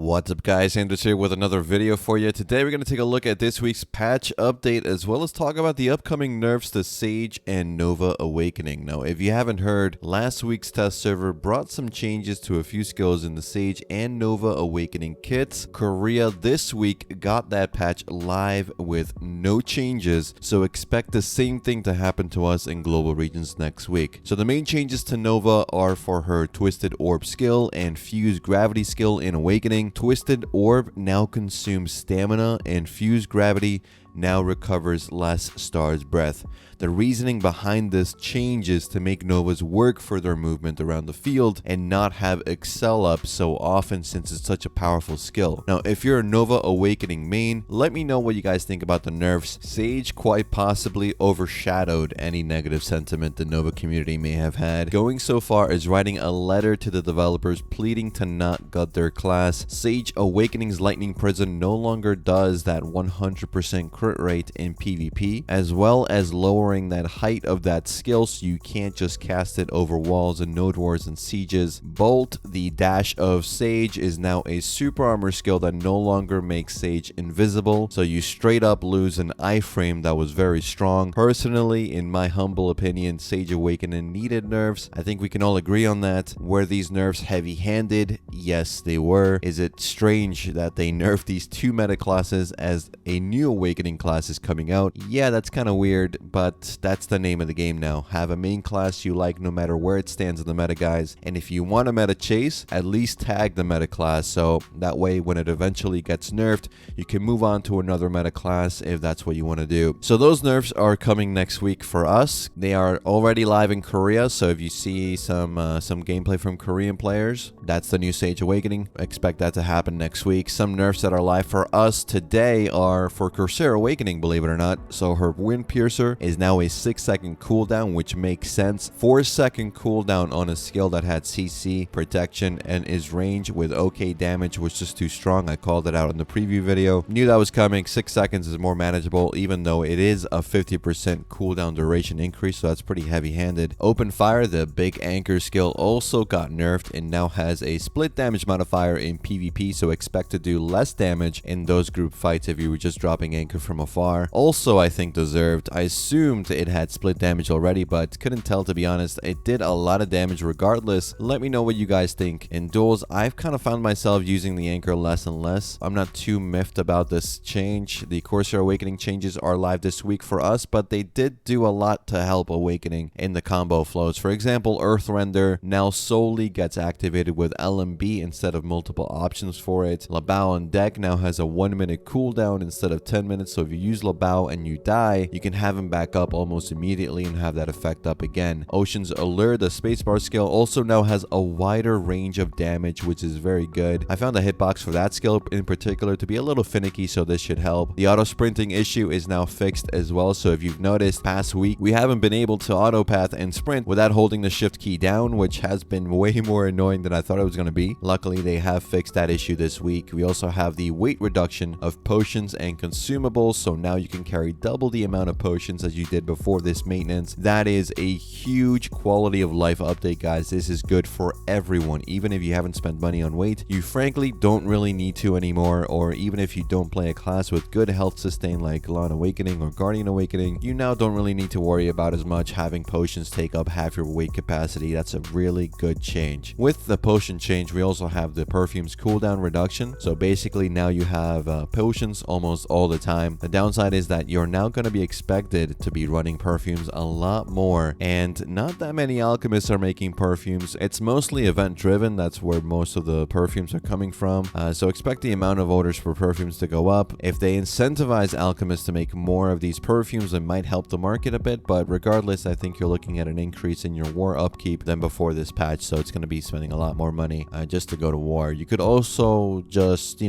What's up guys, Anders here with another video for you. Today we're going to take a look at this week's patch update as well as talk about the upcoming nerfs to Sage and Nova Awakening. Now if you haven't heard, last week's test server brought some changes to a few skills in the Sage and Nova Awakening kits. Korea this week got that patch live with no changes, so expect the same thing to happen to us in global regions next week. So the main changes to Nova are for her Twisted Orb skill and Fuse Gravity skill in Awakening. Twisted Orb now consumes stamina and Fuse Gravity now recovers less Star's Breath. The reasoning behind this change is to make Novas work for their movement around the field and not have Excel up so often since it's such a powerful skill. Now if you're a Nova Awakening main, let me know what you guys think about the nerfs. Sage quite possibly overshadowed any negative sentiment the Nova community may have had, going so far as writing a letter to the developers pleading to not gut their class. Sage Awakening's Lightning Prison no longer does that 100% crit rate in PvP, as well as lowering that height of that skill so you can't just cast it over walls and node wars and sieges. Bolt, the dash of Sage, is now a super armor skill that no longer makes Sage invisible, so you straight up lose an iframe that was very strong. Personally, in my humble opinion, Sage Awakening needed nerfs. I think we can all agree on that. Were these nerfs heavy-handed? Yes, they were. Is it strange that they nerfed these two meta classes as a new Awakening class is coming out? Yeah, that's kind of weird, but that's the name of the game now. Have a main class you like no matter where it stands in the meta, guys. And if you want a meta chase, at least tag the meta class, so that way when it eventually gets nerfed, you can move on to another meta class if that's what you want to do. So those nerfs are coming next week for us. They are already live in Korea, so if you see some gameplay from Korean players, that's the new Sage Awakening. Expect that to happen next week. Some nerfs that are live for us today are for Corsair Awakening, believe it or not. So her Wind Piercer is now a 6-second cooldown, which makes sense. 4-second cooldown on a skill that had CC protection and is range with OK damage was just too strong. I called it out in the preview video. Knew that was coming. 6 seconds is more manageable, even though it is a 50% cooldown duration increase, so that's pretty heavy-handed. Open Fire, the big anchor skill, also got nerfed and now has a split damage modifier in PvP, so expect to do less damage in those group fights if you were just dropping anchor from afar. Also, I think deserved. I assumed it had split damage already, but couldn't tell, to be honest. It did a lot of damage regardless. Let me know what you guys think. In duels, I've kind of found myself using the anchor less and less. I'm not too miffed about this change. The Corsair Awakening changes are live this week for us, but they did do a lot to help Awakening in the combo flows. For example, Earth Render now solely gets activated with LMB instead of multiple options for it. Labao on deck now has a 1-minute cooldown instead of 10 minutes, so if you use Labao and you die, you can have him back up almost immediately and have that effect up again. Ocean's Allure, the spacebar skill, also now has a wider range of damage, which is very good. I found the hitbox for that skill in particular to be a little finicky, so this should help. The auto sprinting issue is now fixed as well, so if you've noticed past week, we haven't been able to auto path and sprint without holding the shift key down, which has been way more annoying than I thought it was going to be. Luckily, they have fixed that issue this week. We also have the weight reduction of potions and consumables, so now you can carry double the amount of potions as you did before this maintenance. That is a huge quality of life update, guys. This is good for everyone. Even if you haven't spent money on weight, you frankly don't really need to anymore, or even if you don't play a class with good health sustain like Lawn Awakening or Guardian Awakening, you now don't really need to worry about as much having potions take up half your weight capacity. That's a really good change. With the potion change, we also have the Perfume's cooldown reduction, so basically now you have potions almost all the time. The downside is that you're now going to be expected to be running perfumes a lot more, and not that many alchemists are making perfumes. It's mostly event driven. That's where most of the perfumes are coming from, so expect the amount of orders for perfumes to go up. If they incentivize alchemists to make more of these perfumes, it might help the market a bit, but regardless, I think you're looking at an increase in your war upkeep than before this patch, so it's going to be spending a lot more money just to go to war. You could also just,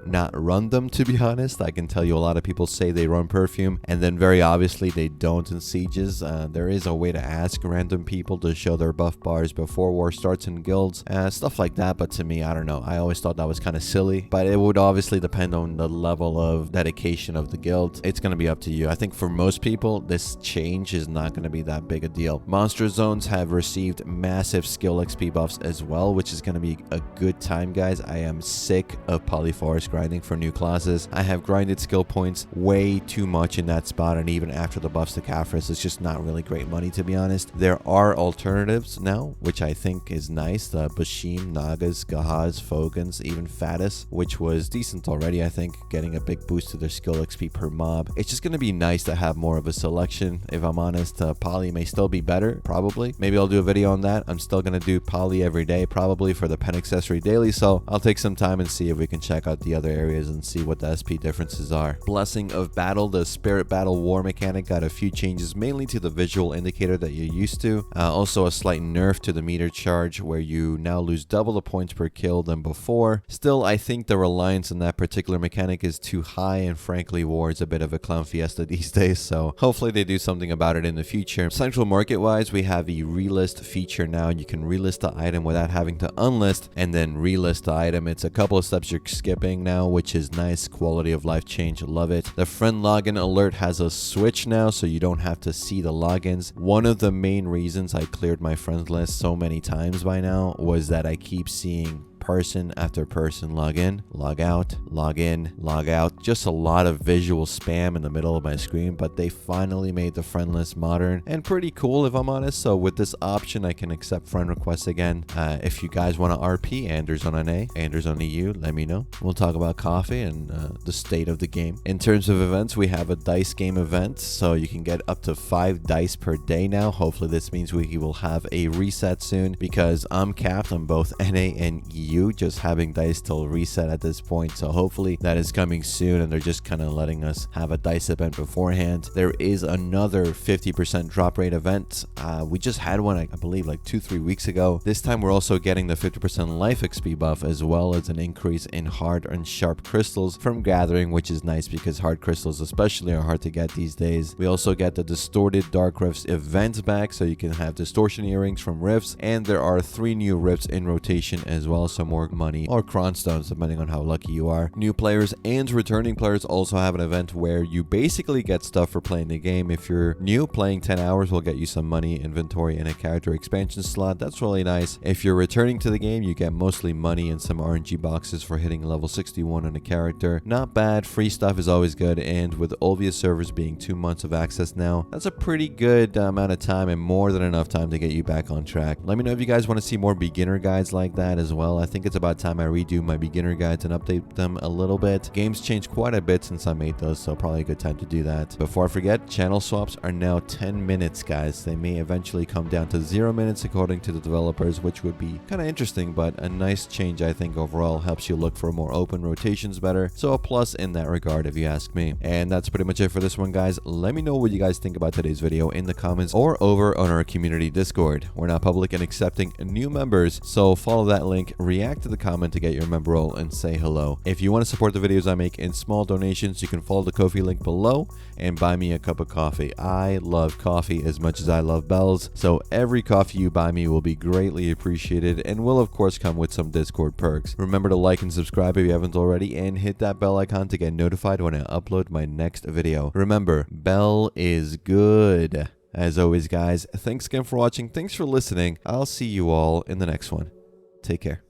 not run them, to be honest. I can tell you a lot of people say they run Perfume, and then very obviously they don't in sieges. There is a way to ask random people to show their buff bars before war starts in guilds, stuff like that, but to me, I don't know. I always thought that was kind of silly, but it would obviously depend on the level of dedication of the guild. It's going to be up to you. I think for most people, this change is not going to be that big a deal. Monster zones have received massive skill XP buffs as well, which is going to be a good time, guys. I am sick of polyforest grinding for new classes. I have grinded skill points way too much in that spot, and even after the buffs to Caphras, it's just not really great money, to be honest. There are alternatives now, which I think is nice. The Bashim, Nagas, Gahaz, Fogans, even Fatus, which was decent already, I think, getting a big boost to their skill XP per mob. It's just going to be nice to have more of a selection. If I'm honest, poly may still be better, probably. Maybe I'll do a video on that. I'm still going to do poly every day, probably for the pen accessory daily, so I'll take some time and see if we can check out the other areas and see what the SP differences are. Blessing of Battle, the Spirit Battle War mechanic, got a few changes, mainly to the visual indicator that you're used to. Also a slight nerf to the meter charge, where you now lose double the points per kill than before. Still, I think the reliance on that particular mechanic is too high, and frankly, war is a bit of a clown fiesta these days, so hopefully they do something about it in the future. Central market wise, we have the relist feature now. You can relist the item without having to unlist and then relist the item. It's a couple of steps you're skipping now, which is nice. Quality of life change, love it. The friend login alert has a switch now, so you don't have to see the logins. One of the main reasons I cleared my friends list so many times by now was that I keep seeing person after person log in, log out, log in, log out. Just a lot of visual spam in the middle of my screen, but they finally made the friend list modern and pretty cool, if I'm honest. So with this option, I can accept friend requests again. If you guys want to RP, Anders on an A, Anders on EU, let me know. We'll talk about coffee and the state of the game. In terms of events, we have a dice game event, so you can get up to 5 dice per day now. Hopefully this means we will have a reset soon, because I'm capped on both NA and EU, just having dice till reset at this point. So hopefully that is coming soon, and they're just kind of letting us have a dice event beforehand. There is another 50% drop rate event. We just had one, I believe, like 2-3 weeks ago. This time we're also getting the 50% life XP buff, as well as an increase in hard and sharp crystals from gathering, which is nice because hard crystals especially are hard to get these days. We also get the distorted dark rifts events back, so you can have distortion earrings from rifts, and there are 3 new rifts in rotation as well, some more money or cron stones depending on how lucky you are. New players and returning players also have an event where you basically get stuff for playing the game. If you're new, playing 10 hours will get you some money, inventory, and a character expansion slot. That's really nice. If you're returning to the game, you get mostly money and some RNG boxes for hitting level 61 on a character. Not bad. Free stuff is always good, and with Olvia servers being 2 months of access now, that's a pretty good amount of time and more than enough time to get you back on track. Let me know if you guys want to see more beginner guides like that as well. I think it's about time I redo my beginner guides and update them a little bit. Games changed quite a bit since I made those, so probably a good time to do that. Before I forget, channel swaps are now 10 minutes, guys. They may eventually come down to 0 minutes according to the developers, which would be kind of interesting, but a nice change. I think overall helps you look for more open rotations better, so a plus in that regard if you ask me. And that's pretty much it for this one, guys. Let me know what you guys think about today's video in the comments or over on our community Discord. We're now public and accepting new members, so follow that link, react to the comment to get your member role, and say hello. If you want to support the videos I make in small donations, you can follow the Ko-fi link below and buy me a cup of coffee. I love coffee as much as I love bells, so every coffee you buy me will be greatly appreciated and will of course come with some Discord perks. Remember to like and subscribe if you haven't already, and hit that bell icon to get notified when I upload my next video. Remember, bell is good. As always, guys, thanks again for watching. Thanks for listening. I'll see you all in the next one. Take care.